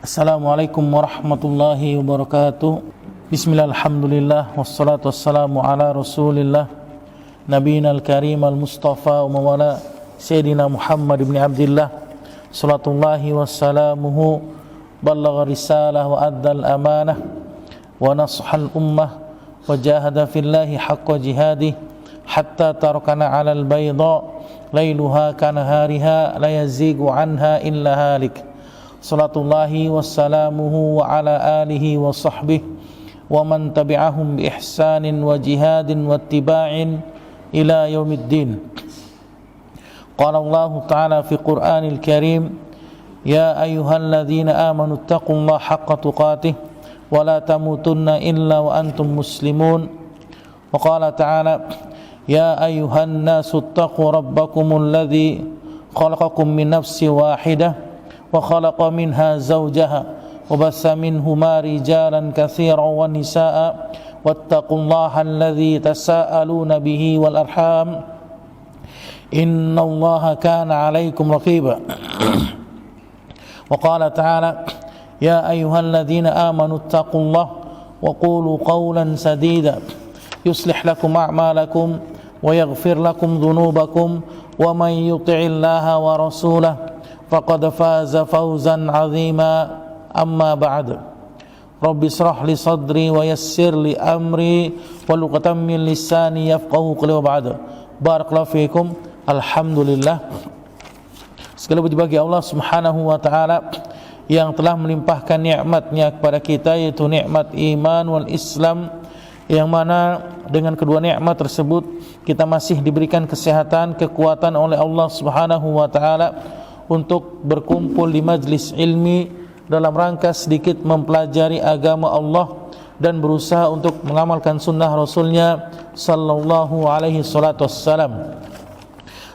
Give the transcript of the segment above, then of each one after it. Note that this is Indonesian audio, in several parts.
Assalamualaikum warahmatullahi wabarakatuh. Bismillah, alhamdulillah, wassalatu wassalamu ala rasulillah Nabiyina al-karim al-mustafa wa mawala Sayyidina Muhammad ibn Abdillah salatullahi wassalamuhu ballagha risalah wa addal amanah wa nashal ummah wa jahada fillahi haqqa jihadih hatta tarakana ala al-bayda layluha kanahariha la yazigu anha illa halik. Salatullahi wassalamuhu wa ala alihi wa sahbihi wa man tabi'ahum bi ihsanin wa jihadin wa ittiba'in ila yaumiddin. Qala Allah ta'ala fi Qur'anil Karim, ya ayyuhalladzina amanu taqullaha haqqa tuqatih wa la tamutunna illa wa antum muslimun. Wa qala ta'ala, ya ayyuhan nasu taqu rabbakumul ladzi khalaqakum min nafsin wahidah wa khalaqa minha zawjaha wa bassa minhuma rijalan katsiran wa nisaa wattaqullaha alladzi tasaaluna bihi wal arham innallaha kana 'alaikum raqiba. Wa qala ta'ala, ya ayyuhalladzina amanu taqullaha wa qulu qawlan sadida yuslih lakum a'malakum wa yaghfir lakum dhunubakum wa man yuti'illaha wa rasulahu faqad faza fawzan 'azima. Amma ba'd. Rabbi shrah li sadri wa yassir li amri wa luqatan min lisani yafqahu qawli. Wa ba'd. Barakallahu fiikum. Alhamdulillah, segala puji bagi Allah Subhanahu wa taala yang telah melimpahkan nikmat-Nya kepada kita, yaitu nikmat iman wal Islam, yang mana dengan kedua nikmat tersebut kita masih diberikan kesehatan, kekuatan oleh Allah Subhanahu wa taala untuk berkumpul di majlis ilmi dalam rangka sedikit mempelajari agama Allah dan berusaha untuk mengamalkan sunnah Rasulnya sallallahu alaihi salatu wassalam.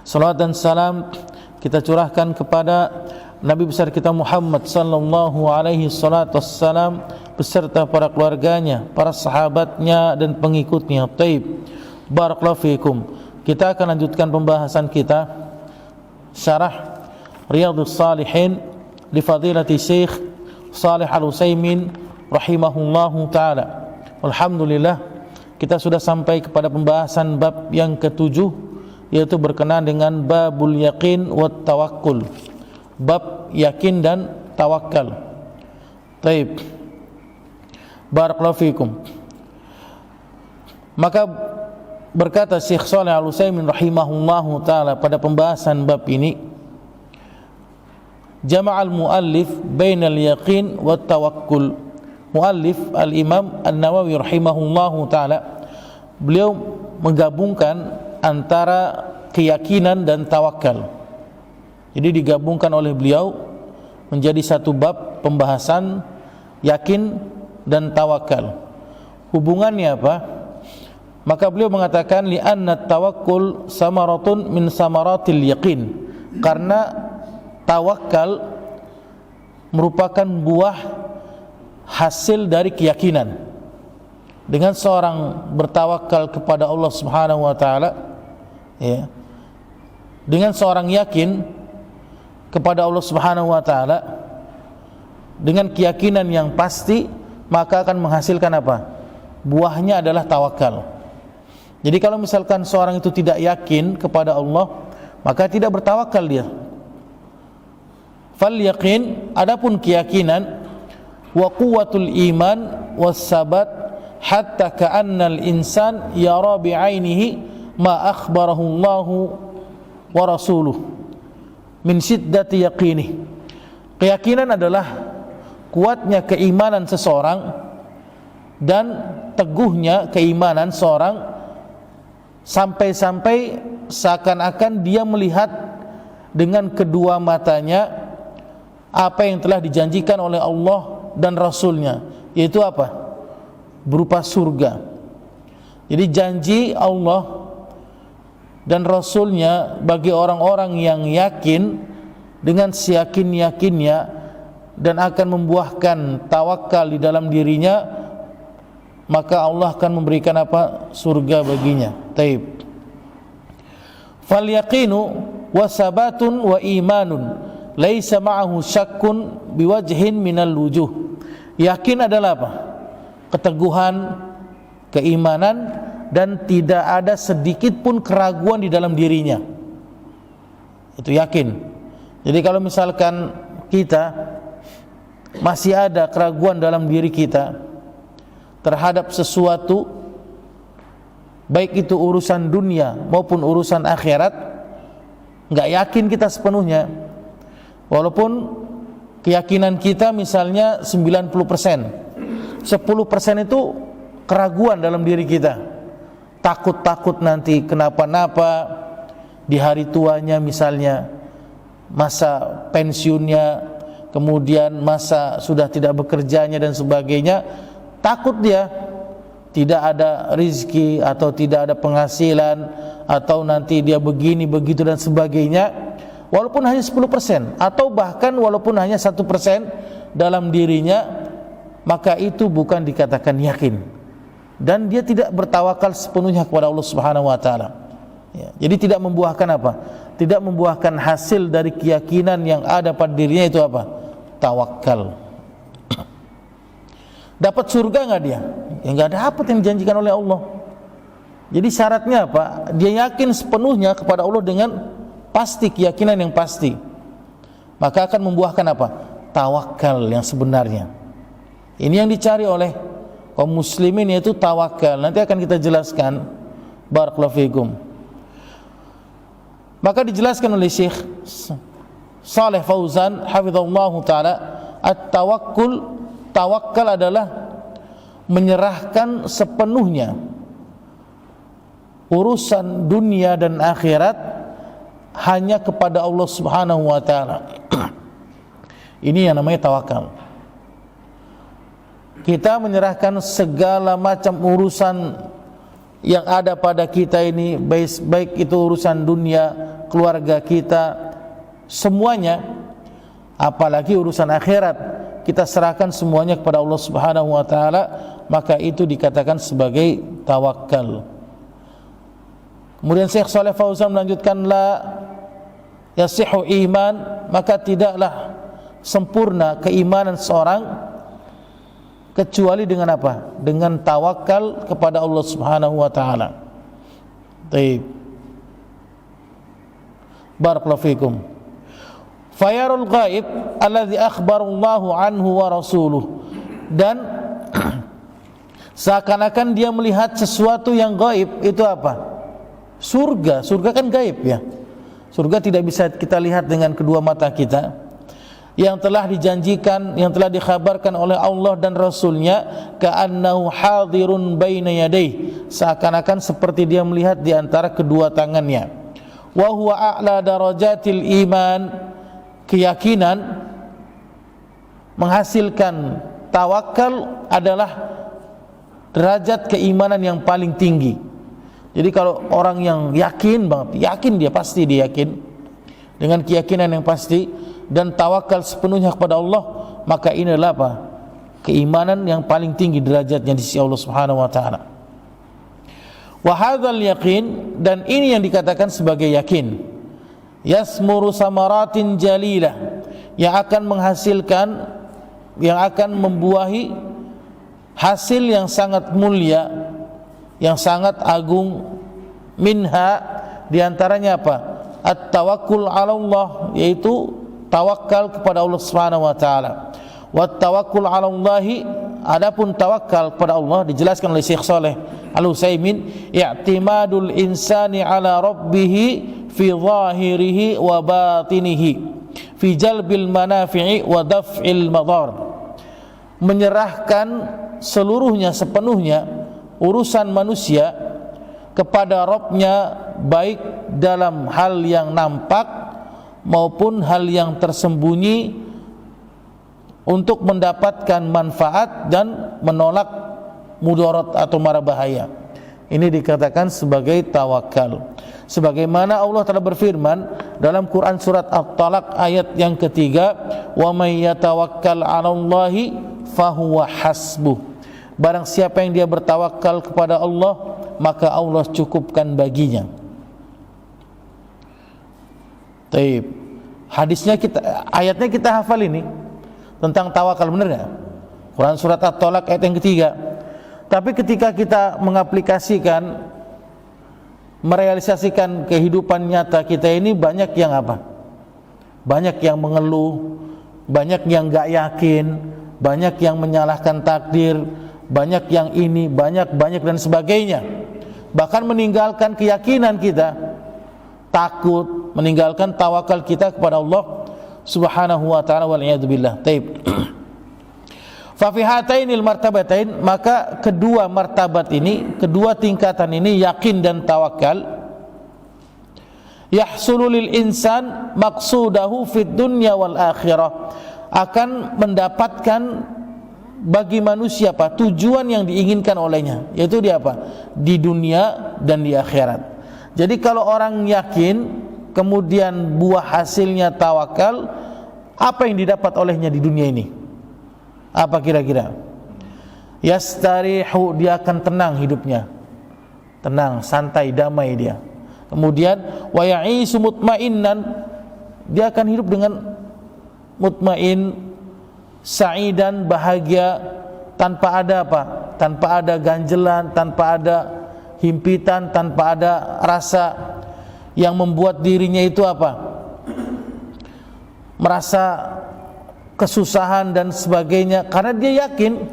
Salawat dan salam kita curahkan kepada Nabi besar kita Muhammad sallallahu alaihi salatu wassalam beserta para keluarganya, para sahabatnya dan pengikutnya. Taib. Barakallahu fiikum. Kita akan lanjutkan pembahasan kita syarah Riyadhus Shalihin li fadilati Syekh Shalih Al-Utsaimin rahimahullahu taala. Alhamdulillah, kita sudah sampai kepada pembahasan bab yang ketujuh, yaitu berkenaan dengan babul yaqin wat tawakkul. Bab yakin dan tawakal. Baik. Barakallahu fikum. Maka berkata Syekh Shalih Al-Utsaimin rahimahullahu taala pada pembahasan bab ini, jama'al muallif bainal yaqin wat tawakkul. Muallif al-Imam An-Nawawi rahimahullahu taala, beliau menggabungkan antara keyakinan dan tawakal. Jadi digabungkan oleh beliau menjadi satu bab pembahasan yakin dan tawakal. Hubungannya apa? Maka beliau mengatakan li anna tawakkul samaratun min samaratil yaqin. Karena tawakal merupakan buah hasil dari keyakinan. Dengan seorang bertawakal kepada Allah Subhanahu wa taala, ya, dengan seorang yakin kepada Allah Subhanahu wa taala dengan keyakinan yang pasti, maka akan menghasilkan apa? Buahnya adalah tawakal. Jadi kalau misalkan seorang itu tidak yakin kepada Allah, maka tidak bertawakal dia. Fal yaqin, adapun keyakinan, wa quwwatul iman was sabat hatta ka'annal insan yara bi'ainihi ma akhbarahu Allah wa rasuluh min syiddati yaqini. Keyakinan adalah kuatnya keimanan seseorang dan teguhnya keimanan seorang sampai-sampai seakan-akan dia melihat dengan kedua matanya apa yang telah dijanjikan oleh Allah dan Rasulnya, yaitu apa? Berupa surga. Jadi janji Allah dan Rasulnya bagi orang-orang yang yakin dengan seyakin-yakinnya dan akan membuahkan tawakal di dalam dirinya, maka Allah akan memberikan apa? Surga baginya. Taib. Fal yaqinu wa sabatun wa imanun laisa ma'ahu syakkun biwajhin minal wujuh. Yakin adalah apa? Keteguhan, keimanan, dan tidak ada sedikit pun keraguan di dalam dirinya. Itu yakin. Jadi kalau misalkan kita masih ada keraguan dalam diri kita terhadap sesuatu, baik itu urusan dunia maupun urusan akhirat, nggak yakin kita sepenuhnya, walaupun keyakinan kita misalnya 90%, 10% itu keraguan dalam diri kita, takut nanti kenapa-napa di hari tuanya, misalnya masa pensiunnya, kemudian masa sudah tidak bekerjanya dan sebagainya. Takut dia tidak ada rizki atau tidak ada penghasilan, atau nanti dia begini begitu dan sebagainya, walaupun hanya 10% atau bahkan walaupun hanya 1% dalam dirinya, maka itu bukan dikatakan yakin, dan dia tidak bertawakal sepenuhnya kepada Allah Subhanahu wa taala. Ya, jadi tidak membuahkan apa? Tidak membuahkan hasil dari keyakinan yang ada pada dirinya, itu apa? Tawakal. Dapat surga enggak dia? Ya enggak dapat yang dijanjikan oleh Allah. Jadi syaratnya apa? Dia yakin sepenuhnya kepada Allah dengan pasti, keyakinan yang pasti. Maka akan membuahkan apa? Tawakal yang sebenarnya. Ini yang dicari oleh kaum muslimin, yaitu tawakal. Nanti akan kita jelaskan. Barakallahu fikum. Maka dijelaskan oleh Syekh Shalih Fauzan hafizallahu taala, at-tawakkul, tawakal adalah menyerahkan sepenuhnya urusan dunia dan akhirat hanya kepada Allah Subhanahu wa taala. Ini yang namanya tawakal. Kita menyerahkan segala macam urusan yang ada pada kita ini, baik itu urusan dunia, keluarga kita, semuanya, apalagi urusan akhirat, kita serahkan semuanya kepada Allah Subhanahu wa taala, maka itu dikatakan sebagai tawakal. Kemudian Syekh Shalih Fauzan melanjutkan, la yasihu iman, maka tidaklah sempurna keimanan seorang kecuali dengan apa? Dengan tawakal kepada Allah Subhanahu wa taala. Baik. Barakallahu fikum. Fayarul ghaib alladhi akhbarallahu anhu wa rasuluh, dan seakan-akan dia melihat sesuatu yang gaib. Itu apa? Surga. Surga kan gaib ya. Surga tidak bisa kita lihat dengan kedua mata kita. Yang telah dijanjikan, yang telah dikhabarkan oleh Allah dan Rasulnya, ka'annahu hadirun baina yadayhi, seakan-akan seperti dia melihat di antara kedua tangannya. Wa huwa a'la darajatil iman, keyakinan menghasilkan tawakal adalah derajat keimanan yang paling tinggi. Jadi kalau orang yang yakin banget, yakin dia pasti dia yakin dengan keyakinan yang pasti dan tawakal sepenuhnya kepada Allah, maka ini adalah apa? Keimanan yang paling tinggi derajatnya di sisi Allah Subhanahu wa taala. Wa hadzal yaqin, dan ini yang dikatakan sebagai yakin, yasmuru samaratin jalilah, yang akan menghasilkan, yang akan membuahi hasil yang sangat mulia, yang sangat agung. Minha, diantaranya apa? At-tawakkul 'ala Allah, yaitu tawakal kepada Allah Subhanahu wa taala. Wa tawakkul 'ala Allah, adapun tawakal kepada Allah dijelaskan oleh Syekh Shalih Al-Utsaimin, i'timadul insani 'ala rabbih fi zahirihi wa batinihi fi jalbil manafi'i wa daf'il madar. Menyerahkan seluruhnya, sepenuhnya urusan manusia kepada Rabb-nya, baik dalam hal yang nampak maupun hal yang tersembunyi, untuk mendapatkan manfaat dan menolak mudarat atau mara bahaya. Ini dikatakan sebagai tawakal. Sebagaimana Allah telah berfirman dalam Quran surat At-Talaq ayat yang ketiga, wa may yatawakkal 'alallahi fahuwa hasbuh. Barang siapa yang dia bertawakal kepada Allah, maka Allah cukupkan baginya. Taib. Hadisnya ayatnya kita hafal ini tentang tawakal, benar nggak? Quran surat At-Tolak ayat yang ketiga. Tapi ketika kita mengaplikasikan, merealisasikan kehidupan nyata kita ini, banyak yang apa? Banyak yang mengeluh, banyak yang nggak yakin, banyak yang menyalahkan takdir, banyak yang ini, banyak dan sebagainya. Bahkan meninggalkan keyakinan kita, takut, meninggalkan tawakal kita kepada Allah Subhanahu wa ta'ala, wal iyadu billah. Taib. Fa fi hatainil martabatain, maka kedua martabat ini, kedua tingkatan ini, yakin dan tawakal, yahsulu lil insan maqsudahu fid dunya wal akhirah, akan mendapatkan bagi manusia apa? Tujuan yang diinginkan olehnya, yaitu di apa? Di dunia dan di akhirat. Jadi kalau orang yakin, kemudian buah hasilnya tawakal, apa yang didapat olehnya di dunia ini? Apa kira-kira? Yastarihu, dia akan tenang hidupnya, tenang, santai, damai dia. Kemudian wa ya'isu mutmainnan, dia akan hidup dengan mutmain, sa'idan, bahagia, tanpa ada apa? Tanpa ada ganjelan, tanpa ada himpitan, tanpa ada rasa yang membuat dirinya itu apa? Merasa kesusahan dan sebagainya, karena dia yakin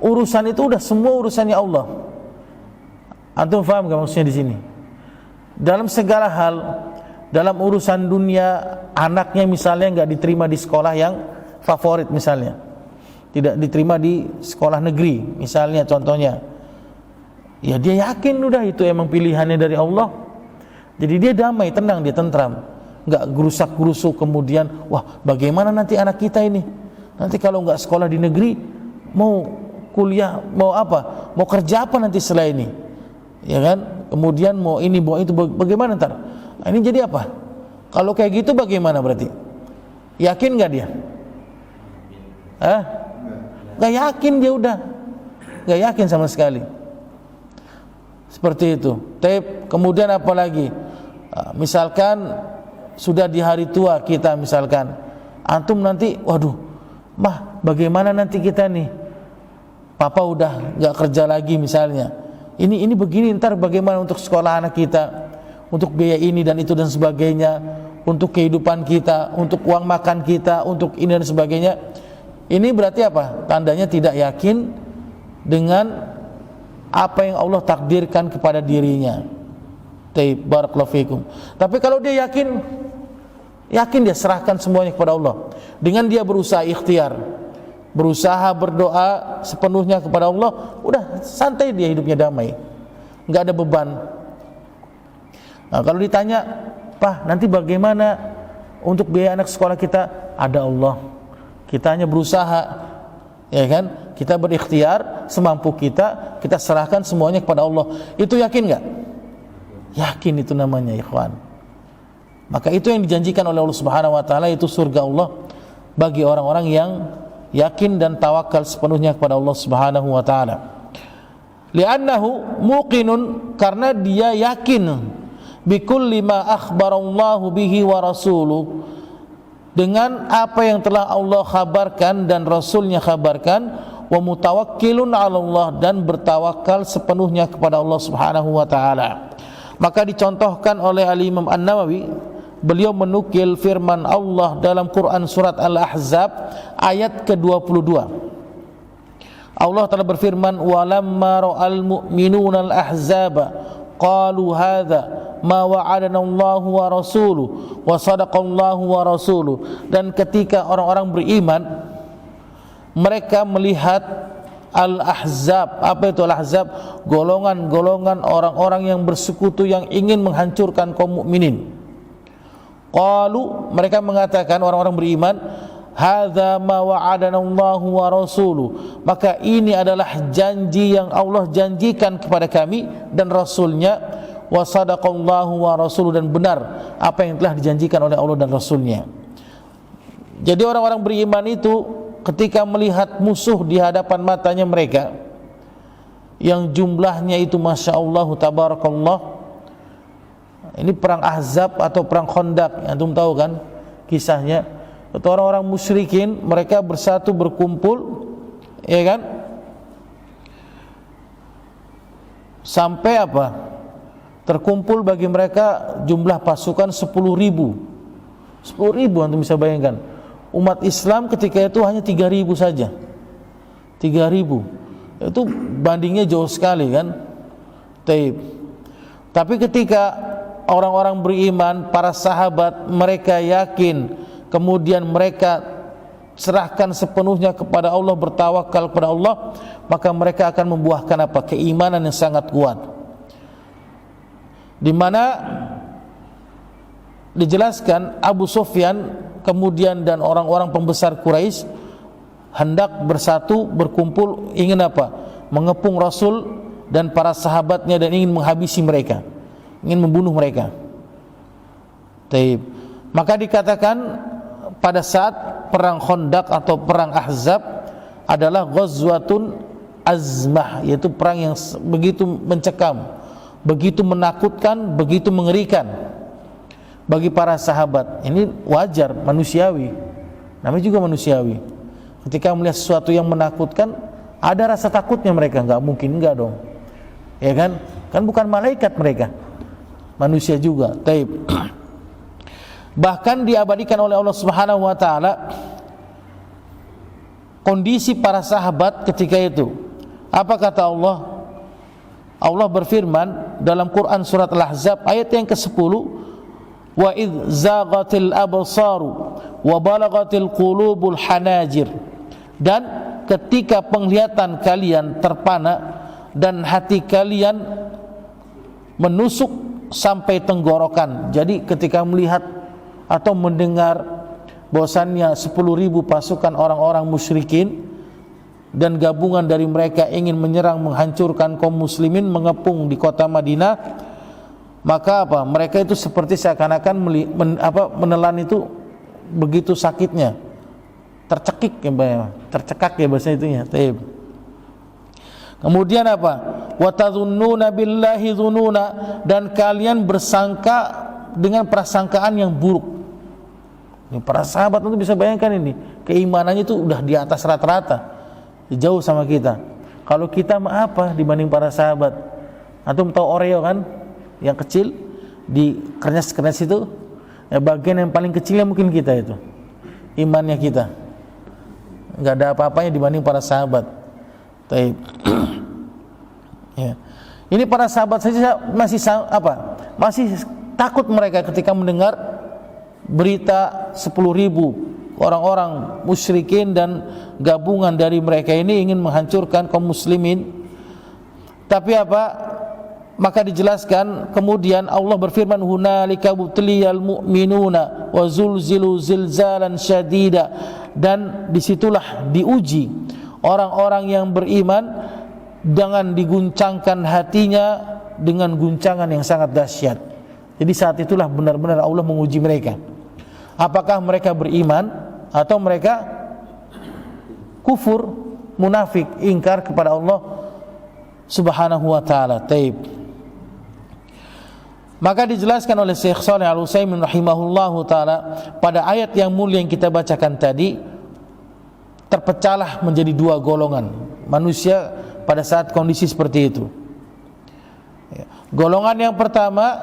urusan itu udah semua urusannya Allah. Antum paham gak maksudnya di sini? Dalam segala hal, dalam urusan dunia, anaknya misalnya nggak diterima di sekolah yang favorit misalnya, tidak diterima di sekolah negeri misalnya, contohnya, ya dia yakin udah itu emang pilihannya dari Allah. Jadi dia damai, tenang, dia tentram, nggak gerusak-gerusuk. Kemudian, wah bagaimana nanti anak kita ini, nanti kalau nggak sekolah di negeri, mau kuliah, mau apa, mau kerja apa nanti setelah ini, ya kan? Kemudian mau ini, mau itu, bagaimana ntar? Nah, ini jadi apa? Kalau kayak gitu bagaimana berarti? Yakin nggak dia? Nggak yakin dia, udah nggak yakin sama sekali. Seperti itu. Kemudian apa lagi? Misalkan sudah di hari tua kita, misalkan antum nanti, waduh, mah bagaimana nanti kita nih? Papa udah nggak kerja lagi misalnya. Ini begini, ntar bagaimana untuk sekolah anak kita, untuk biaya ini dan itu dan sebagainya, untuk kehidupan kita, untuk uang makan kita, untuk ini dan sebagainya. Ini berarti apa? Tandanya tidak yakin dengan apa yang Allah takdirkan kepada dirinya. Barakallahu fikum. Tapi kalau dia yakin dia serahkan semuanya kepada Allah. Dengan dia berusaha ikhtiar, berusaha berdoa sepenuhnya kepada Allah, udah santai dia hidupnya, damai, nggak ada beban. Nah, kalau ditanya, Pak, nanti bagaimana untuk biaya anak sekolah kita? Ada Allah. Kita hanya berusaha, ya kan? Kita berikhtiar semampu kita, kita serahkan semuanya kepada Allah. Itu yakin nggak? Yakin itu namanya, ikhwan. Maka itu yang dijanjikan oleh Allah Subhanahu wa ta'ala, itu surga Allah bagi orang-orang yang yakin dan tawakal sepenuhnya kepada Allah Subhanahu wa ta'ala. Li'annahu muqinun, karena dia yakin bikulli ma akhbarallahu bihi wa rasuluh, dengan apa yang telah Allah khabarkan dan Rasulnya khabarkan, wa mutawakkilun 'ala Allah, dan bertawakal sepenuhnya kepada Allah Subhanahu wa ta'ala. Maka dicontohkan oleh Al-Imam An-Nawawi, beliau menukil firman Allah dalam Quran surat Al-Ahzab ayat ke-22. Allah telah berfirman, walamma ra'al mu'minuna al-ahzaba qalu hadza ma wa'adana Allahu wa rasuluhu wa sadaqallahu wa rasuluhu. Dan ketika orang-orang beriman mereka melihat al-ahzab, apa itu al-ahzab? Golongan-golongan orang-orang yang bersekutu yang ingin menghancurkan kaum mukminin. Qalu, mereka mengatakan, orang-orang beriman, hadza ma wa'adana Allahu wa rasuluhu, maka ini adalah janji yang Allah janjikan kepada kami dan Rasulnya, wa sadaqallahu wa rasuluhu, dan benar apa yang telah dijanjikan oleh Allah dan Rasulnya. Jadi orang-orang beriman itu ketika melihat musuh di hadapan matanya mereka yang jumlahnya itu Masya Allah tabarakallah, ini perang Ahzab atau perang Khandaq, antum tahu kan kisahnya. Itu orang-orang musyrikin, mereka bersatu berkumpul, ya kan? Sampai apa? Terkumpul bagi mereka jumlah pasukan 10.000. 10.000 antum bisa bayangkan. Umat Islam ketika itu hanya 3.000 saja. 3.000. Itu bandingnya jauh sekali kan? Tapi ketika orang-orang beriman, para sahabat, mereka yakin, kemudian mereka serahkan sepenuhnya kepada Allah, bertawakal kepada Allah, maka mereka akan membuahkan apa? Keimanan yang sangat kuat. Di mana dijelaskan Abu Sufyan kemudian dan orang-orang pembesar Quraisy hendak bersatu berkumpul, ingin apa? Mengepung Rasul dan para sahabatnya dan ingin menghabisi mereka, ingin membunuh mereka. Maka dikatakan pada saat perang Khandaq atau perang Ahzab adalah ghazwatun azmah, yaitu perang yang begitu mencekam, begitu menakutkan, begitu mengerikan bagi para sahabat. Ini wajar, manusiawi, namanya juga manusiawi. Ketika melihat sesuatu yang menakutkan, ada rasa takutnya mereka. Nggak mungkin enggak dong, ya kan? Kan bukan malaikat mereka, manusia juga. Bahkan diabadikan oleh Allah Subhanahu wa taala kondisi para sahabat ketika itu. Apa kata Allah? Allah berfirman dalam Quran surat Al-Ahzab ayat yang ke-10, wa idz zaghatil absaru wa balagatil qulubul hanajir, dan ketika penglihatan kalian terpana dan hati kalian menusuk sampai tenggorokan. Jadi ketika melihat atau mendengar bahwasannya 10.000 pasukan orang-orang musyrikin dan gabungan dari mereka ingin menyerang, menghancurkan kaum muslimin, mengepung di kota Madinah, maka apa? Mereka itu seperti seakan-akan menelan itu begitu sakitnya, tercekik ya, tercekak ya bahasa itunya. Kemudian apa? Wa tadhunnuna billahi dhununa, dan kalian bersangka dengan prasangkaan yang buruk. Ini para sahabat itu bisa bayangkan, ini keimanannya itu udah di atas rata-rata, jauh sama kita. Kalau kita mah apa dibanding para sahabat? Antum tahu Oreo kan, yang kecil di kernes-kernes itu, bagian yang paling kecilnya mungkin kita itu, imannya kita nggak ada apa-apanya dibanding para sahabat. Ya. Ini para sahabat saja masih takut mereka ketika mendengar berita 10.000 orang-orang musyrikin dan gabungan dari mereka ini ingin menghancurkan kaum muslimin. Tapi apa? Maka dijelaskan kemudian Allah berfirman, hunalika butliyal mu'minuna wa zulzilu zilzalan syadida, dan disitulah diuji orang-orang yang beriman dengan diguncangkan hatinya dengan guncangan yang sangat dahsyat. Jadi saat itulah benar-benar Allah menguji mereka. Apakah mereka beriman atau mereka kufur, munafik, ingkar kepada Allah Subhanahu wa taala. Maka dijelaskan oleh Syekh Shalih Al-Utsaimin rahimahullahu taala pada ayat yang mulia yang kita bacakan tadi, terpecahlah menjadi dua golongan manusia pada saat kondisi seperti itu. Golongan yang pertama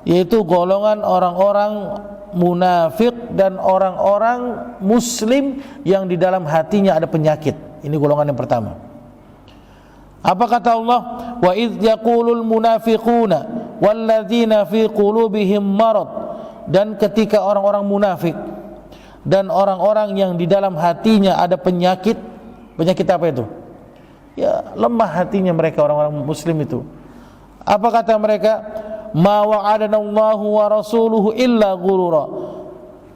yaitu golongan orang-orang munafik dan orang-orang muslim yang di dalam hatinya ada penyakit. Ini golongan yang pertama. Apa kata Allah? Wa idz yaqulul munafiquna walladzina fi qulubihim marad, dan ketika orang-orang munafik dan orang-orang yang di dalam hatinya ada penyakit. Penyakit apa itu? Ya, lemah hatinya mereka, orang-orang muslim itu. Apa kata mereka? Ma wa'adana Allahu wa rasuluhu illa ghurura.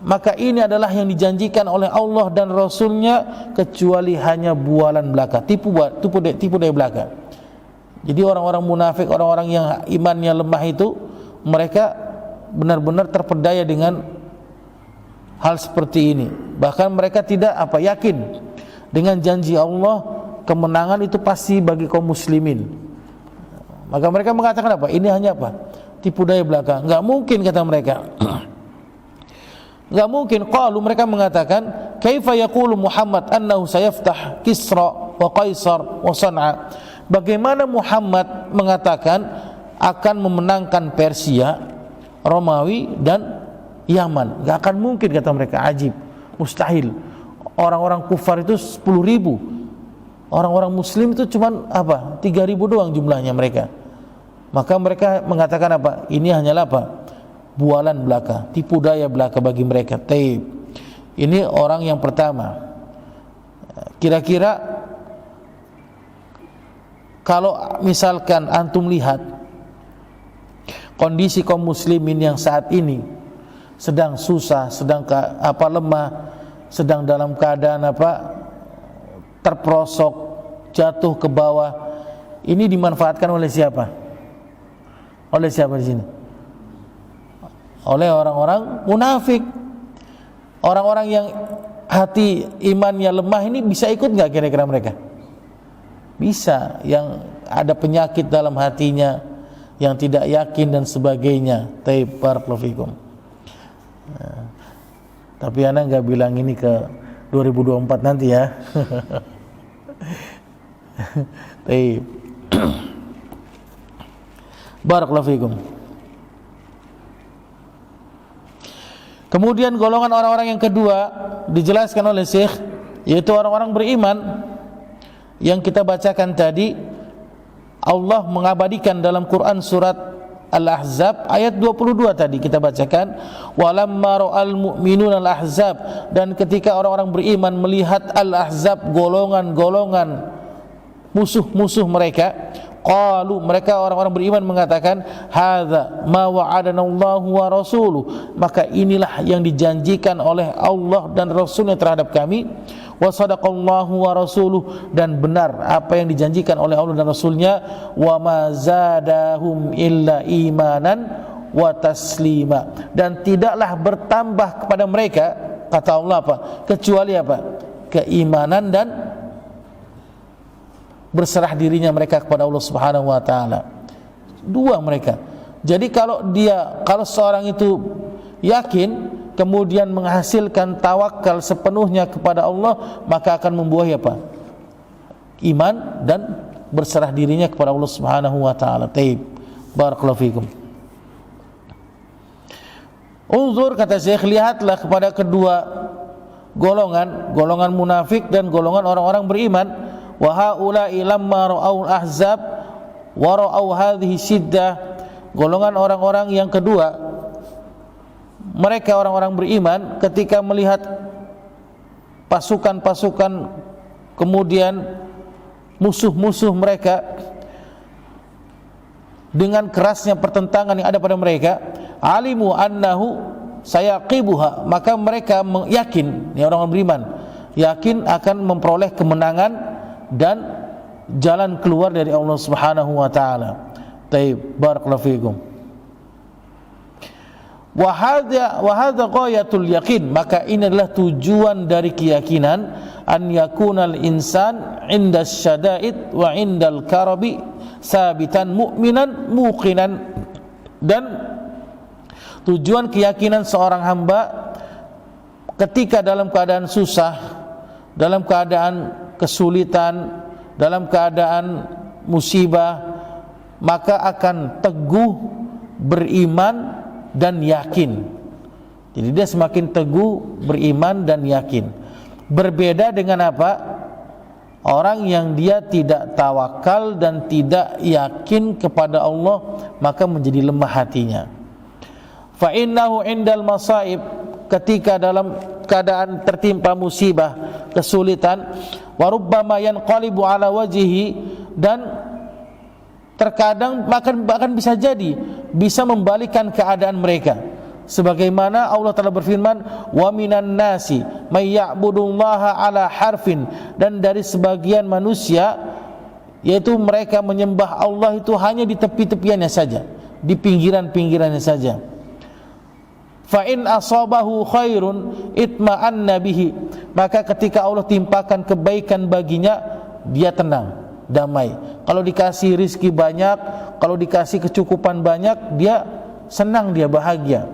Maka ini adalah yang dijanjikan oleh Allah dan Rasulnya kecuali hanya bualan belaka, tipu daya belaka. Jadi orang-orang munafik, orang-orang yang imannya lemah itu, mereka benar-benar terpedaya dengan hal seperti ini. Bahkan mereka tidak yakin dengan janji Allah, kemenangan itu pasti bagi kaum muslimin. Maka mereka mengatakan apa? Ini hanya tipu daya belaka. Enggak mungkin, kata mereka. Enggak mungkin. Qalu, mereka mengatakan, kaifa yaqulu Muhammad annahu sayaftah Kisra wa Qaisar wa San'a. Bagaimana Muhammad mengatakan akan memenangkan Persia, Romawi dan Yaman? Enggak akan mungkin, kata mereka. Ajib, mustahil. Orang-orang kufar itu 10.000. Orang-orang muslim itu cuma 3.000 doang jumlahnya mereka. Maka mereka mengatakan apa? Ini hanyalah bualan belaka, tipu daya belaka bagi mereka. Taib. Ini orang yang pertama. Kira-kira kalau misalkan antum lihat kondisi kaum muslimin yang saat ini sedang susah, sedang lemah, sedang dalam keadaan terperosok, jatuh ke bawah, ini dimanfaatkan oleh siapa? Oleh siapa di sini? Oleh orang-orang munafik. Orang-orang yang hati imannya lemah ini bisa ikut nggak kira-kira mereka? Bisa. Yang ada penyakit dalam hatinya, yang tidak yakin dan sebagainya. Taib, barakallahu fikum. Tapi ana nggak bilang ini ke 2024 nanti ya. Taib. Barakallahu fikum. Kemudian golongan orang-orang yang kedua dijelaskan oleh Syekh, yaitu orang-orang beriman yang kita bacakan tadi. Allah mengabadikan dalam Quran surat Al-Ahzab ayat 22 tadi kita bacakan, walamma ra'al mu'minuna al-ahzab, dan ketika orang-orang beriman melihat al-ahzab, golongan-golongan musuh-musuh mereka, qalu, mereka orang-orang beriman mengatakan, hadza ma wa'adana Allahu wa rasuluh, maka inilah yang dijanjikan oleh Allah dan Rasulnya terhadap kami, wa sadaqallahu wa rasuluh, dan benar apa yang dijanjikan oleh Allah dan Rasulnya, wa ma zadahum illa imanan wa taslima, dan tidaklah bertambah kepada mereka, kata Allah kecuali keimanan dan berserah dirinya mereka kepada Allah Subhanahu wa taala. Dua mereka. Jadi kalau seorang itu yakin kemudian menghasilkan tawakal sepenuhnya kepada Allah, maka akan membuahi iman dan berserah dirinya kepada Allah Subhanahu wa taala. Taib. Barakallahu fikum. Unzur, kata Syekh, lihatlah kepada kedua golongan munafik dan golongan orang-orang beriman. Wa haula'i lamma ra'aul ahzab wa ra'au hadhihi syiddah, golongan orang-orang yang kedua, mereka orang-orang beriman ketika melihat pasukan-pasukan, kemudian musuh-musuh mereka dengan kerasnya pertentangan yang ada pada mereka, alimu annahu sayaqibuha, maka mereka yakin, ya orang beriman yakin akan memperoleh kemenangan dan jalan keluar dari Allah Subhanahu wa taala. Taib, barakallahu fikum. Wa hadza ghayatul yaqin, maka ini adalah tujuan dari keyakinan, an yakunal insan inda syada'id wa indal karabi sabitan mu'minan muqinan, dan tujuan keyakinan seorang hamba ketika dalam keadaan susah, dalam keadaan kesulitan, dalam keadaan musibah, maka akan teguh beriman dan yakin. Jadi dia semakin teguh beriman dan yakin. Berbeda dengan orang yang dia tidak tawakal dan tidak yakin kepada Allah, maka menjadi lemah hatinya. Fa innahu indal masaib, ketika dalam keadaan tertimpa musibah, kesulitan, wa rubbama yanqalibu ala wajhihi, dan terkadang bahkan bisa jadi bisa membalikan keadaan mereka, sebagaimana Allah telah berfirman, wa minan nasi may ya'budullaha ala harfin, dan dari sebagian manusia, yaitu mereka menyembah Allah itu hanya di tepi-tepiannya saja, di pinggiran-pinggirannya saja. Fa in asabahu khairun itma'anna bihi, maka ketika Allah timpakan kebaikan baginya, dia tenang, damai. Kalau dikasih rizki banyak, kalau dikasih kecukupan banyak, dia senang, dia bahagia.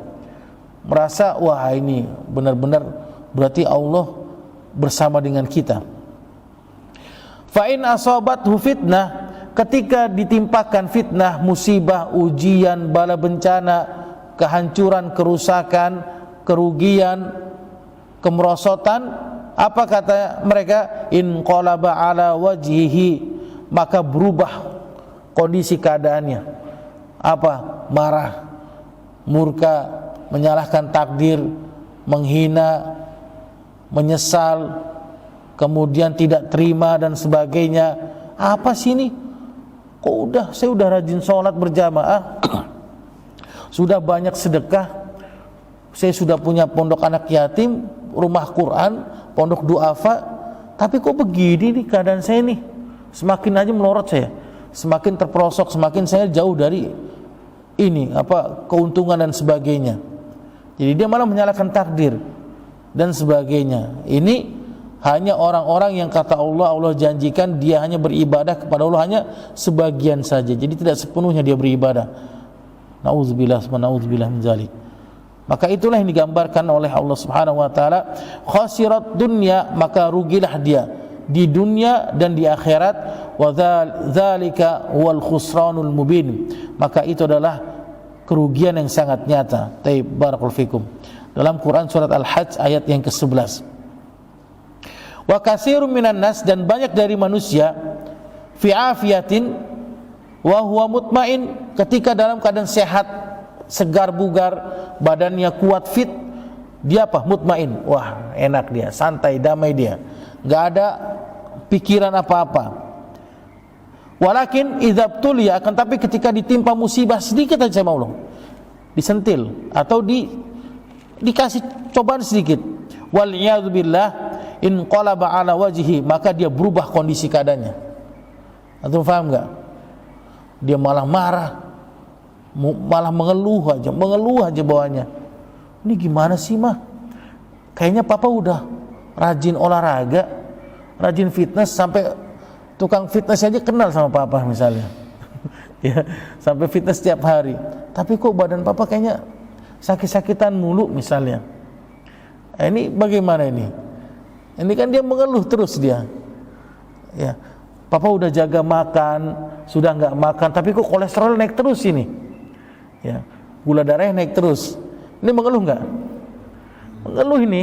merasa wah ini benar-benar berarti Allah bersama dengan kita. Fa in asabathu fitnah, ketika ditimpakan fitnah, musibah, ujian, bala bencana, kehancuran, kerusakan, kerugian, kemerosotan, apa kata mereka? In qalaba ala wajhihi, maka berubah kondisi keadaannya. Apa? Marah, murka, menyalahkan takdir, menghina, menyesal, kemudian tidak terima dan sebagainya. Apa sih ini? Kok saya udah rajin sholat berjamaah, sudah banyak sedekah, saya sudah punya pondok anak yatim, rumah Quran, pondok duafa, tapi kok begini nih keadaan saya nih? Semakin aja melorot saya, semakin terperosok, semakin saya jauh dari ini keuntungan dan sebagainya. Jadi dia malah menyalahkan takdir dan sebagainya. Ini hanya orang-orang yang kata Allah janjikan dia hanya beribadah kepada Allah hanya sebagian saja. Jadi tidak sepenuhnya dia beribadah. Nauzubillah min dzalik. Maka itulah yang digambarkan oleh Allah Subhanahu wa taala, khasirat dunya, maka rugilah dia di dunia dan di akhirat, wa dzalika wal khusranul mubin, maka itu adalah kerugian yang sangat nyata. Taib, barakallahu fikum. Dalam Quran surat Al-Hajj ayat yang ke-11. Wa katsirun minan nas, dan banyak dari manusia, fi afiyatin wa huwa mutmain, ketika dalam keadaan sehat, segar bugar, badannya kuat fit, dia mutmain. Wah, enak dia, santai, damai dia, enggak ada pikiran apa-apa. Walakin idza btuliya, akan tapi ketika ditimpa musibah sedikit aja sama Allah, disentil atau dikasih cobaan sedikit, wal iyad billah, in qalaba ala wajhi, maka dia berubah kondisi keadaannya. Antum paham enggak? Dia malah marah, malah mengeluh aja bawaannya. Ini gimana sih mah? Kayaknya papa udah rajin olahraga, rajin fitness, sampai tukang fitness aja kenal sama papa misalnya. Ya, sampai fitness setiap hari. Tapi kok badan papa kayaknya sakit-sakitan mulu misalnya. Ini bagaimana ini? Ini kan dia mengeluh terus dia. Ya, papa udah jaga makan, sudah enggak makan, tapi kok kolesterol naik terus ini. Ya, gula darahnya naik terus. Ini mengeluh enggak? Mengeluh ini.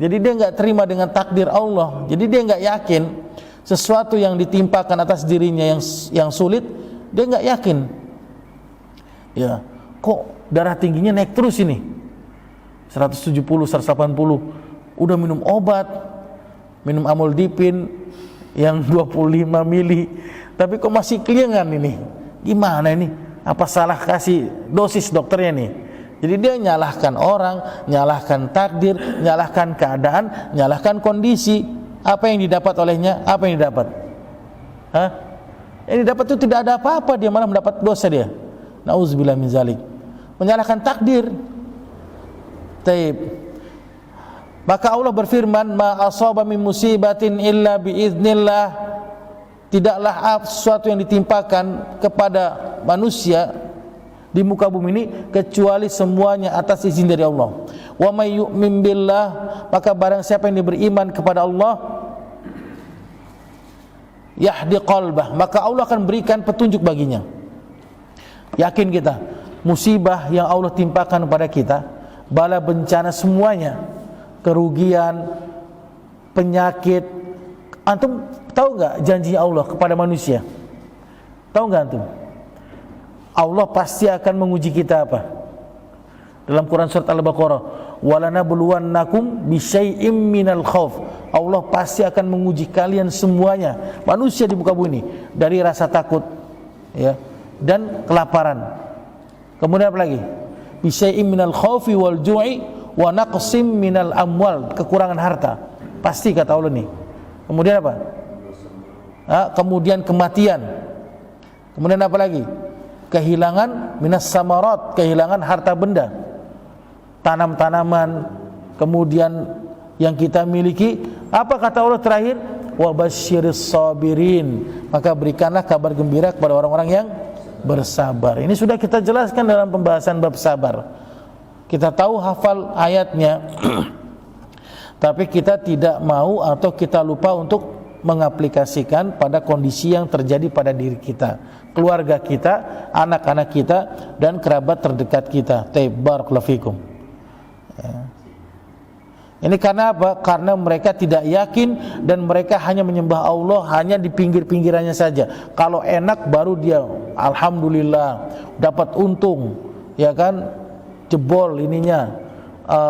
Jadi dia enggak terima dengan takdir Allah. Jadi dia enggak yakin sesuatu yang ditimpakan atas dirinya yang sulit, dia enggak yakin. Ya, kok darah tingginya naik terus ini? 170, 180. Udah minum obat, minum amlodipin yang 25 mili, tapi kok masih kelingan ini? Gimana ini? Apa salah kasih dosis dokternya nih? Jadi dia nyalahkan orang, nyalahkan takdir, nyalahkan keadaan, nyalahkan kondisi. Apa yang didapat olehnya? Apa yang didapat? Yang didapat itu tidak ada apa-apa, dia malah mendapat dosa dia. Nauzubillah min dzalik. Menyalahkan takdir. Taib. Maka Allah berfirman, ma asaba min musibatin illa biiznillah, tidaklah sesuatu yang ditimpakan kepada manusia di muka bumi ini kecuali semuanya atas izin dari Allah. Wa may yu'min billah, maka barang siapa yang beriman kepada Allah, yahdi qalbah, maka Allah akan berikan petunjuk baginya. Yakin kita, musibah yang Allah timpakan kepada kita, bala bencana semuanya, kerugian, penyakit, antum tahu enggak janji Allah kepada manusia? Tahu enggak antum? Allah pasti akan menguji kita apa? Dalam Quran surat Al-Baqarah, walanabluwannakum bisyai'im minal khauf, Allah pasti akan menguji kalian semuanya, manusia di muka bumi, dari rasa takut, ya, dan kelaparan. Kemudian apa lagi? Bisyai'im minal khaufi wal ju'i wa naqsim minal amwal, kekurangan harta. Pasti kata Allah nih. Kemudian apa? Kemudian kematian. Kemudian apa lagi? Kehilangan minas samarat, kehilangan harta benda, tanam-tanaman, kemudian yang kita miliki. Apa kata Allah terakhir? Wa basyiris sabirin, maka berikanlah kabar gembira kepada orang-orang yang bersabar. Ini sudah kita jelaskan dalam pembahasan bab sabar. kita tahu hafal ayatnya, tapi kita tidak mau atau kita lupa untuk mengaplikasikan pada kondisi yang terjadi pada diri kita, keluarga kita, anak-anak kita, dan kerabat terdekat kita. Barakallahu fikum. Ini karena apa? Karena mereka tidak yakin dan mereka hanya menyembah Allah hanya di pinggir-pinggirannya saja. Kalau enak baru dia alhamdulillah dapat untung, ya kan? Jebol ininya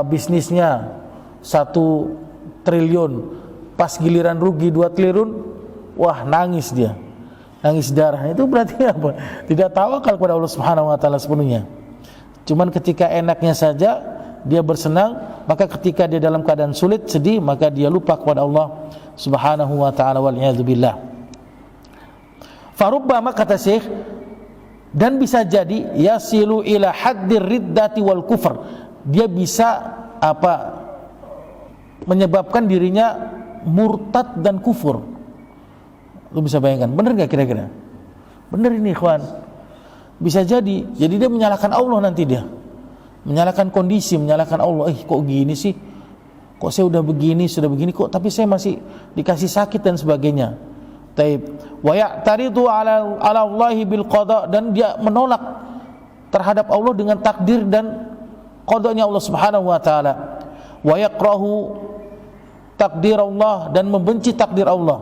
bisnisnya 1 triliun, pas giliran rugi 2 triliun, wah nangis dia, nangis darah. Itu berarti apa? Tidak tawakal kepada Allah Subhanahu wa taala sepenuhnya. Cuman ketika enaknya saja dia bersenang, maka ketika dia dalam keadaan sulit, sedih, maka dia lupa kepada Allah Subhanahu wa taala, wal iyadzu billah. Farubbama, kata Syekh, dan bisa jadi yasilu ila haddir riddati wal kufr, dia bisa menyebabkan dirinya murtad dan kufur. Lu bisa bayangkan, benar gak kira-kira? Benar ini ikhwan, bisa jadi dia menyalahkan Allah, nanti dia menyalahkan kondisi, menyalahkan Allah. Kok gini sih, kok saya sudah begini, kok tapi saya masih dikasih sakit dan sebagainya. Taib wa ya'taridu ala Allahi bil qada, dan dia menolak terhadap Allah dengan takdir dan qadanya Allah Subhanahu wa taala. Wa yakrahu takdir Allah, dan membenci takdir Allah.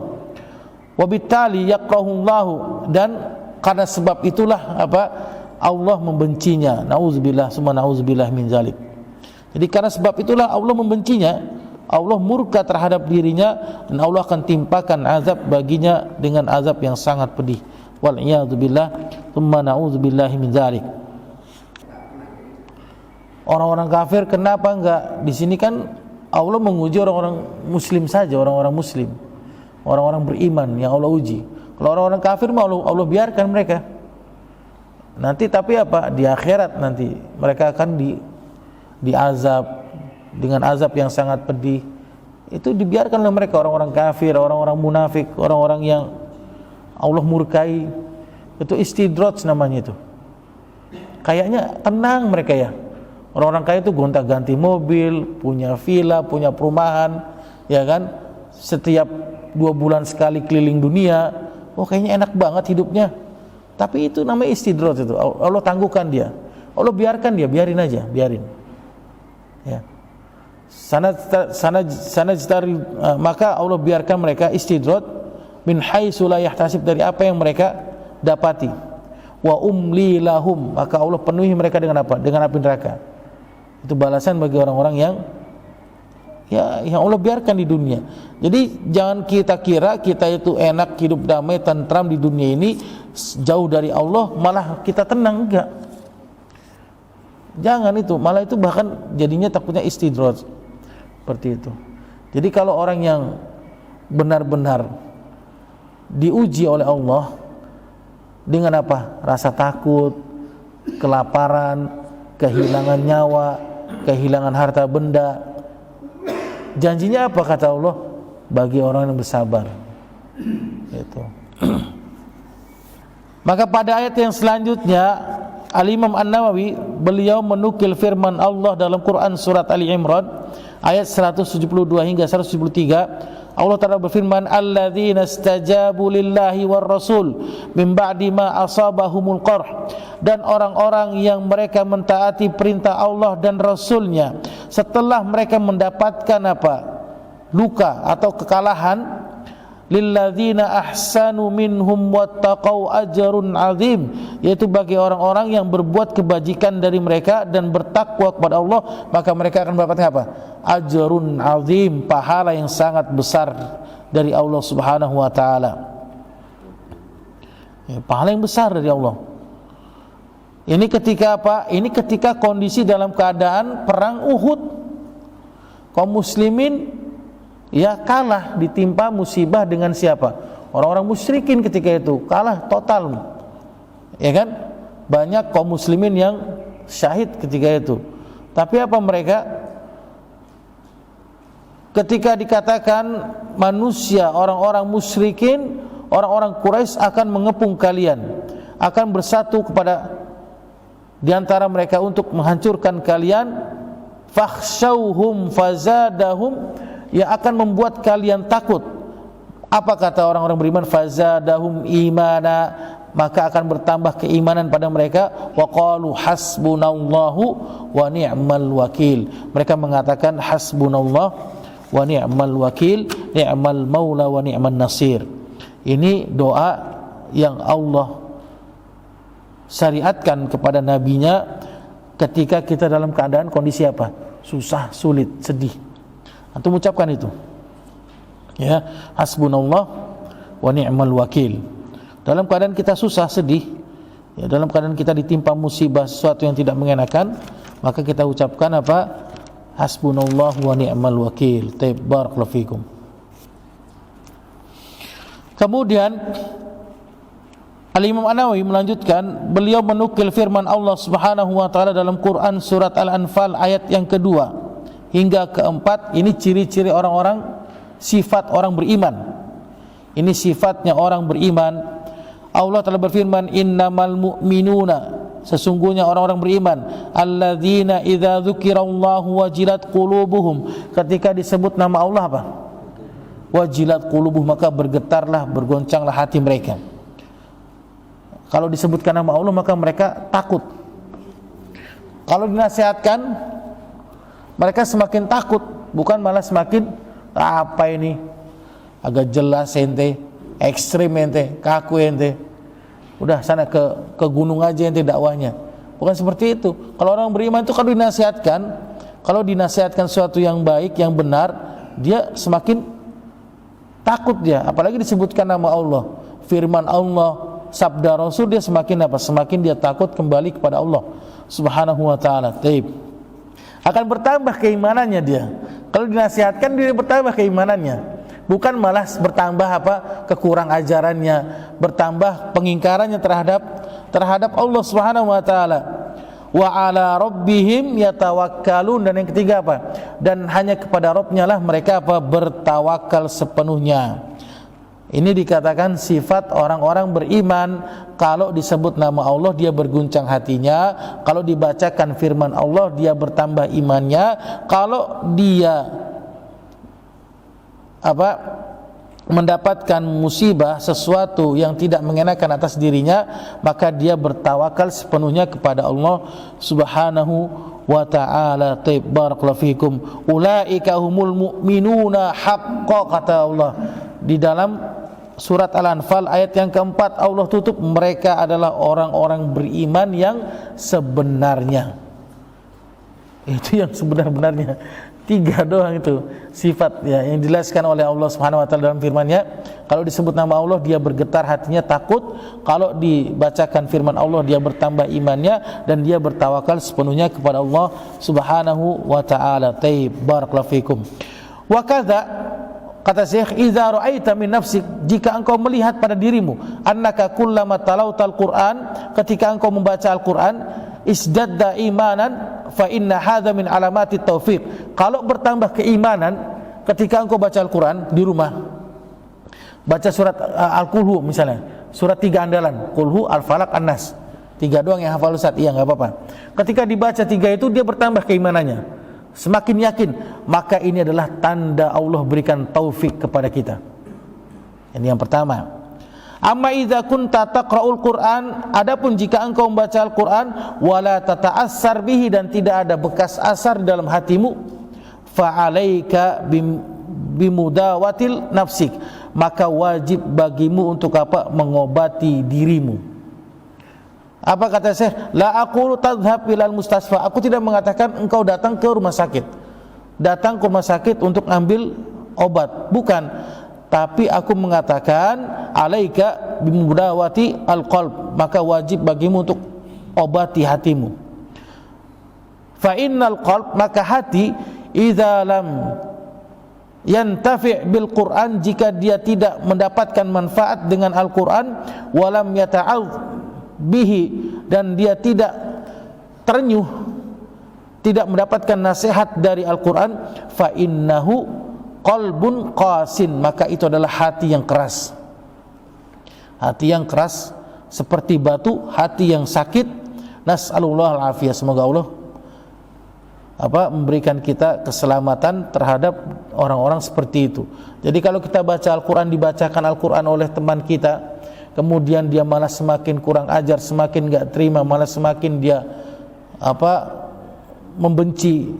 Wa bittali yakrahu Allah, dan karena sebab itulah Allah membencinya. Nauzubillah summa nauzubillah min zalik. Jadi karena sebab itulah Allah membencinya, Allah murka terhadap dirinya, dan Allah akan timpakan azab baginya dengan azab yang sangat pedih. Wal iyadzu billah tsumma na'udzubillahi min dzalik. Orang-orang kafir kenapa enggak? Di sini kan Allah menguji orang-orang muslim saja, orang-orang muslim, orang-orang beriman yang Allah uji. Kalau orang-orang kafir mah Allah biarkan mereka. Nanti tapi di akhirat nanti mereka akan diazab dengan azab yang sangat pedih. Itu dibiarkan oleh mereka, orang-orang kafir, orang-orang munafik, orang-orang yang Allah murkai. Itu istidraj namanya itu. Kayaknya tenang mereka ya. Orang-orang kaya itu gonta-ganti mobil, punya villa, punya perumahan, ya kan? Setiap 2 bulan sekali keliling dunia. Oh, kayaknya enak banget hidupnya. Tapi itu namanya istidraj itu. Allah tangguhkan dia. Allah biarkan dia, biarin aja, biarin. Ya. Maka Allah biarkan mereka istidraj min haitsu la yahtasib, dari apa yang mereka dapati. Wa umli lahum, maka Allah penuhi mereka dengan apa? Dengan api neraka. Itu balasan bagi orang-orang yang Allah biarkan di dunia. Jadi jangan kita kira kita itu enak, hidup damai, tentram di dunia ini, jauh dari Allah malah kita tenang, enggak. Jangan itu, malah itu bahkan jadinya takutnya istidraj. Seperti itu. Jadi kalau orang yang benar-benar diuji oleh Allah dengan rasa takut, kelaparan, kehilangan nyawa, kehilangan harta benda, janjinya apa kata Allah? Bagi orang yang bersabar. Itu. Maka pada ayat yang selanjutnya, Al-Imam An-Nawawi beliau menukil firman Allah dalam Quran surat Ali Imran ayat 172 hingga 173. Allah Ta'ala berfirman, alladzina istajabu lillahi war rasul min ba'di ma asabahumul qarh, dan orang-orang yang mereka mentaati perintah Allah dan Rasulnya setelah mereka mendapatkan luka atau kekalahan. Lilladzina ahsanu minhum wattaqau ajrun azim, yaitu bagi orang-orang yang berbuat kebajikan dari mereka dan bertakwa kepada Allah, maka mereka akan mendapatkan ajrun azim, pahala yang sangat besar dari Allah Subhanahu wa taala. Pahala yang besar dari Allah. Ini ketika Ini ketika kondisi dalam keadaan perang Uhud. Kaum muslimin kalah, ditimpa musibah dengan siapa? Orang-orang musyrikin ketika itu, kalah total. Ya kan? Banyak kaum muslimin yang syahid ketika itu. Tapi apa mereka? Ketika dikatakan manusia, orang-orang musyrikin, orang-orang Quraisy akan mengepung kalian, akan bersatu kepada di antara mereka untuk menghancurkan kalian, fakhshawhum fazadahum, yang akan membuat kalian takut. Apa kata orang-orang beriman? Fazadahum imana, maka akan bertambah keimanan pada mereka. Wa qalu hasbunallahu wa ni'mal wakil, mereka mengatakan hasbunallah wa ni'mal wakil, ni'mal maula wa ni'man nasir. Ini doa yang Allah syariatkan kepada nabinya ketika kita dalam keadaan kondisi apa? Susah, sulit, sedih. Antum ucapkan itu. Ya, hasbunallah wa ni'mal wakil. Dalam keadaan kita susah, sedih, ya, dalam keadaan kita ditimpa musibah, sesuatu yang tidak mengenakan, maka kita ucapkan apa? Hasbunallah wa ni'mal wakil. Barakallahu fikum. Kemudian Al-Imam An-Nawawi melanjutkan, beliau menukil firman Allah Subhanahu wa taala dalam Quran surat Al-Anfal ayat yang kedua hingga keempat. Ini ciri-ciri orang-orang, sifat orang beriman. Ini sifatnya orang beriman. Allah telah berfirman, innamal mu'minuna, sesungguhnya orang-orang beriman, alladzina idza dzukirallahu wajilat qulubuhum, ketika disebut nama Allah apa? Wajilat qulubuhum, maka bergetarlah, bergoncanglah hati mereka. Kalau disebutkan nama Allah maka mereka takut. Kalau dinasihatkan mereka semakin takut, bukan malah semakin apa ini agak jelas ente, ekstrim ente, kaku ente, udah sana ke gunung aja ente dakwahnya. Bukan seperti itu. Kalau orang beriman itu kalau dinasihatkan sesuatu yang baik, yang benar, dia semakin takut dia. Apalagi disebutkan nama Allah, firman Allah, sabda Rasul, dia semakin apa? Semakin dia takut kembali kepada Allah Subhanahu wa taala. Akan bertambah keimanannya dia. Kalau dinasihatkan dia bertambah keimanannya, bukan malah bertambah apa? Kekurang ajarannya, bertambah pengingkarannya terhadap Allah Subhanahu wa taala. Wa ala rabbihim yatawakkalun, dan yang ketiga apa? Dan hanya kepada Rabbnya lah mereka apa? Bertawakal sepenuhnya. Ini dikatakan sifat orang-orang beriman. Kalau disebut nama Allah dia berguncang hatinya, kalau dibacakan firman Allah dia bertambah imannya, kalau dia mendapatkan musibah, sesuatu yang tidak mengenakan atas dirinya, maka dia bertawakal sepenuhnya kepada Allah Subhanahu wa ta'ala. Barakallahu fikum. Ulaika humul mu'minuna haqqan, kata Allah di dalam surat Al-Anfal ayat yang keempat. Allah tutup, mereka adalah orang-orang beriman yang sebenarnya. Itu yang sebenar-benarnya. 3 doang itu sifat ya yang dijelaskan oleh Allah Subhanahu wa taala dalam firman-Nya. Kalau disebut nama Allah dia bergetar hatinya, takut. Kalau dibacakan firman Allah dia bertambah imannya dan dia bertawakal sepenuhnya kepada Allah Subhanahu wa taala. Barakallahu fikum. Wa kadza, kata Syekh, idza ra'aita min nafsik, jika engkau melihat pada dirimu, annaka kullama talautal Qur'an, ketika engkau membaca Al-Qur'an, isdadda imanan fa inna hadza min alamati taufiq. Kalau bertambah keimanan ketika engkau baca Al-Qur'an di rumah, baca surat Al-Qulhu misalnya, surat 3 andalan, Qulhu, Al-Falaq, An-Nas, 3 doang yang hafal Ustaz, iya enggak apa-apa. Ketika dibaca 3 itu dia bertambah keimanannya, semakin yakin, maka ini adalah tanda Allah berikan taufik kepada kita. Ini yang pertama. Amma idza kunta taqra'ul Qur'an, adapun jika engkau membaca Al-Qur'an wala tata'assar bihi, dan tidak ada bekas asar dalam hatimu, fa 'alaika bimudawatil nafsik, maka wajib bagimu untuk apa? Mengobati dirimu. Apa kata Syekh? La aqulu tadhhab ilal mustasfa. Aku tidak mengatakan engkau datang ke rumah sakit. Datang ke rumah sakit untuk ambil obat, bukan. Tapi aku mengatakan alaika bimudawati alqalb, maka wajib bagimu untuk obati hatimu. Fa innal qalb, maka hati, idza lam yantafi' bil Qur'an, jika dia tidak mendapatkan manfaat dengan Al-Qur'an, walam yata'al bihi, dan dia tidak terenyuh, tidak mendapatkan nasihat dari Al-Qur'an, fa innahu qalbun qasin, maka itu adalah hati yang keras. Hati yang keras seperti batu, hati yang sakit Nas'alullah al-afiyah, semoga Allah memberikan kita keselamatan terhadap orang-orang seperti itu. Jadi kalau kita baca Al-Quran, dibacakan Al-Quran oleh teman kita, kemudian dia malah semakin kurang ajar, semakin gak terima, malah semakin dia membenci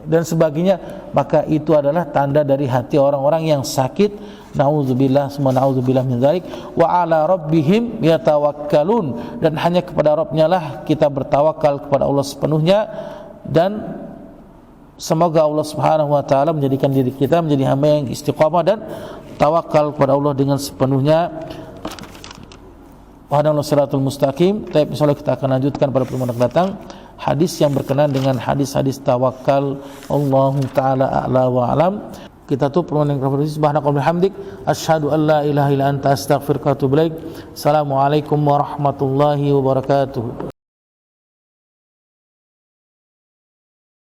dan sebagainya, maka itu adalah tanda dari hati orang-orang yang sakit. Nauzubillah, semua nauzubillah min dzalik. Wa ala rabbihim yatawakkalun, dan hanya kepada Rabbnya lah kita bertawakal kepada Allah sepenuhnya. Dan semoga Allah Subhanahu wa taala menjadikan diri kita menjadi hamba yang istiqamah dan tawakal kepada Allah dengan sepenuhnya. Wahdana siratal mustaqim. Tapi insyaallah kita akan lanjutkan pada pertemuan akan datang hadis yang berkenaan dengan hadis-hadis tawakal. Allahu taala a'la wa alam. Kita tutup pertemuan yang terakhir. Subhanakallahumma hamdik asyhadu an la ilaha illa anta astaghfiruka wa atubu ilaik. Assalamualaikum warahmatullahi wabarakatuh.